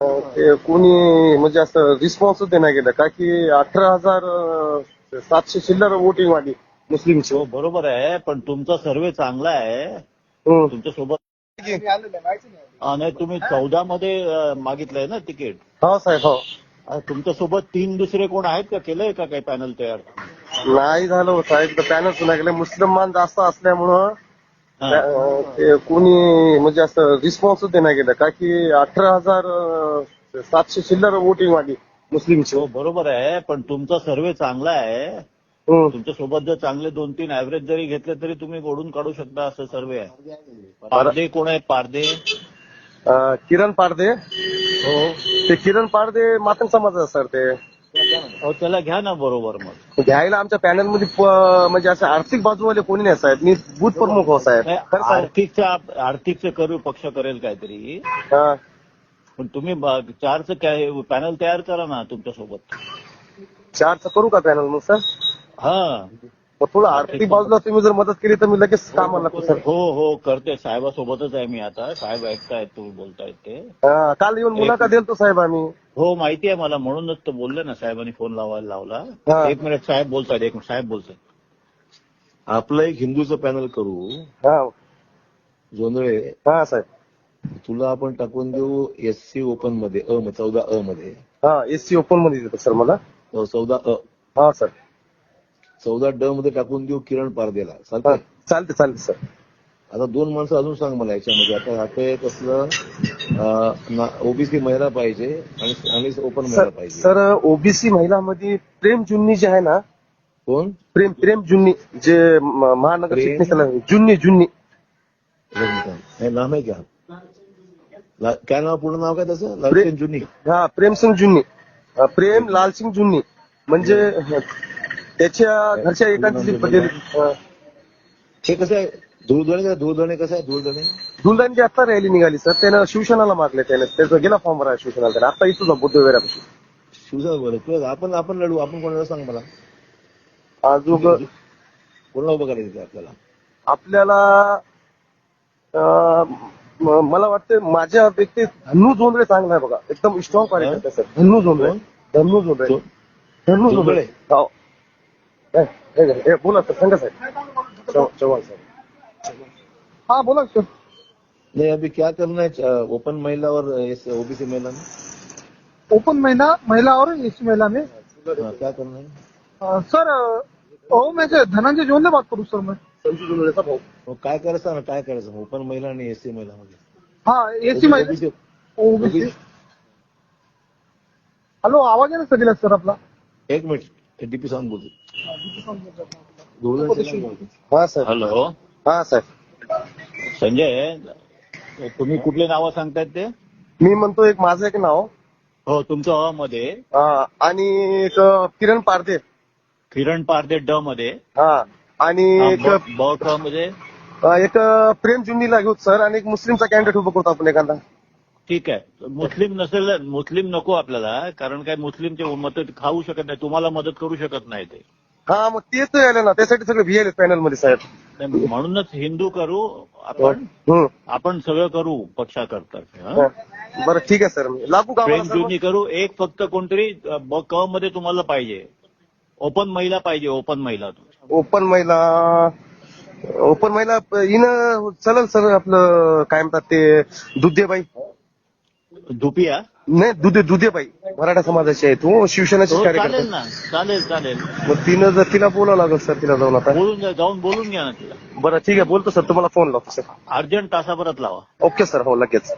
ते कोणी म्हणजे असं रिस्पॉन्सच देण्यात गेलं का की 18,700 चिल्लर वोटिंग आली मुस्लिमची. हो बरोबर आहे, पण तुमचा सर्वे चांगला आहे. हम्म. तुमच्या सोबत नाही, तुम्ही 14 मध्ये मागितलंय ना तिकीट. हो साहेब, हो. तुमच्या सोबत 3 दुसरे कोण आहेत का? केलंय का काही पॅनल तयार? नाही झालं हो साहेब, तर पॅनल सुद्धा गेले. मुस्लिमान जास्त असल्यामुळं हा. ते कोणी म्हणजे असं रिस्पॉन्सच देण्यात गेलं का की 18,700 चिल्लर वोटिंग आली मुस्लिमची. हो बरोबर आहे, पण तुमचा सर्वे चांगला आहे. हम्म. तुमच्या सोबत जर चांगले 2-3 ऍव्हरेज जरी घेतले तरी तुम्ही ओढून काढू शकता असं सर्वे आहे. पारदे कोण आहेत? पारदे किरण पारदे. हो ते किरण पारदे मातंग समाजाचं सर ते. हो, त्याला घ्या ना बरोबर. मग घ्यायला आमच्या पॅनल मध्ये म्हणजे असं आर्थिक बाजूवाले कोणी नाही साहेब. मी बूथ प्रमुख हो साहेब. खरं सांग. आर्थिकचं करू पक्ष करेल काहीतरी, हा. पण तुम्ही 4चं पॅनल तयार करा ना तुमच्या सोबत. 4चं करू का पॅनल मग सर? हा, मग थोडं आर्थिक बाजूला तुम्ही जर मदत केली तर मी लगेच कामाला लागतो सर. हो हो करते. साहेबासोबतच आहे मी आता. साहेब ऐकतायत तुम्ही बोलतायत ते. काल येऊन मुलाखत दिलतो साहेब आम्ही. हो माहिती आहे मला, म्हणूनच तर बोलले ना, साहेबांनी फोन लावायला लावला. हा. 1 मिनिट, साहेब बोलतायत. 1 मिनिट, साहेब बोलतायत. आपलं एक हिंदूचं पॅनल करू. हा. जोंधळे, हा साहेब. तुला आपण टाकून देऊ SC ओपन मध्ये, 14 मध्ये. हा, SC ओपन मध्ये देतो सर मला. 14 हा सर. 14 मध्ये टाकून देऊ किरण पारदेला. हा, चालतंय? चालते चालते सर. आता 2 माणसं अजून सांग मला याच्यामध्ये. आता हे कसलं ओबीसी महिला पाहिजे आणि ओपन महिला पाहिजे. सर ओबीसी महिलामध्ये प्रेम जुन्नी जे आहे ना, कोण? प्रेम जुन्नी जे महानगर प्रेम? चिटणीसाला जुन्नी. हे नाम आहे क्या? काय नाव, पूर्ण नाव काय त्याचं? लालचंद जुन्नी. हा, प्रेमसिंग जुन्नी. प्रेम लालसिंग जुन्नी म्हणजे त्याच्या घरच्या एकाची बदल. हे कसं आहे? धुळदणे कसं आहे? दुलदानची आता रॅली निघाली सर. त्यानं शिवसेनाला मागले. त्याचा गेला फॉर्म भरायला शिवसेना. त्याला आता इथं बुद्धविहारापाशी. शिवसेना बरं. आपण लढू. आपण कोणाला सांग मला. अजून कोणाला उभं करायचं आपल्याला? आपल्याला मला वाटतं माझ्या व्यक्ती धन्नू जोंधळे चांगला आहे बघा. एकदम स्ट्रॉंग कार्यकर्ता सर. धन्नू जोंधळे. हो. बोला सर. सांगा साहेब. चव्हाण साहेब. हा बोला सर. नहीं, अभी क्या करना है ओपन महिला और ओबीसी महिला में? ओपन महिला और एसी महिला में क्या करना है? सर मैं से धनंजय जोंधळे बात करूँ सर मैं. संजू जोंधळेचा भाऊ. काय करायचं ओपन महिला आणि एसी महिला मध्ये? हाँ एसी महिला ओबीसी. हॅलो, आवाज आहे ना सगळ्यात सर आपला. 1 मिनिट, डीपी साहेब बोलतो. हा सर. हॅलो हा सर. संजय, तुम्ही कुठले नावं सांगतायत ते? मी म्हणतो एक माझं एक नाव. हो, तुमचं मध्ये आणि एक किरण पारदे. किरण पारदे ड मध्ये. हा, आणि एक ब क मध्ये एक प्रेम जुन्नीला घेऊ सर. आणि एक मुस्लिमचा कॅन्डिडेट उभं करतो आपण एखादा. ठीक आहे. मुस्लिम नको आपल्याला, कारण काय मुस्लिमचे मत खाऊ शकत नाही, तुम्हाला मदत करू शकत नाही ते. हा, मग तेच आले ना, त्यासाठी सगळे व्हीएल पॅनल मध्ये साहेब. म्हणूनच हिंदू करू आपण. आपण सगळं करू पक्षाकरता. बरं ठीक आहे सर. लागू का प्रेम जुनी करू. एक फक्त कोणतरी क मध्ये तुम्हाला पाहिजे. ओपन महिला पाहिजे. ओपन महिला हिनं चलन सर. आपलं काय म्हणतात ते दुधेबाई. धुपिया नाही, दुधेबाई मराठा समाजाची आहे. तू शिवसेनेची चालेल कार्यकर्ता. ना. चालेल. मग तिनं जर तिला बोलावं लागेल सर. तिला जाऊन आता जाऊन बोलून घ्या ना तिला. बरं ठीक आहे. बोलतो सर. तुम्हाला फोन लावतो सर. अर्जंट तासाभरात लावा. Okay sir. हो लगेच.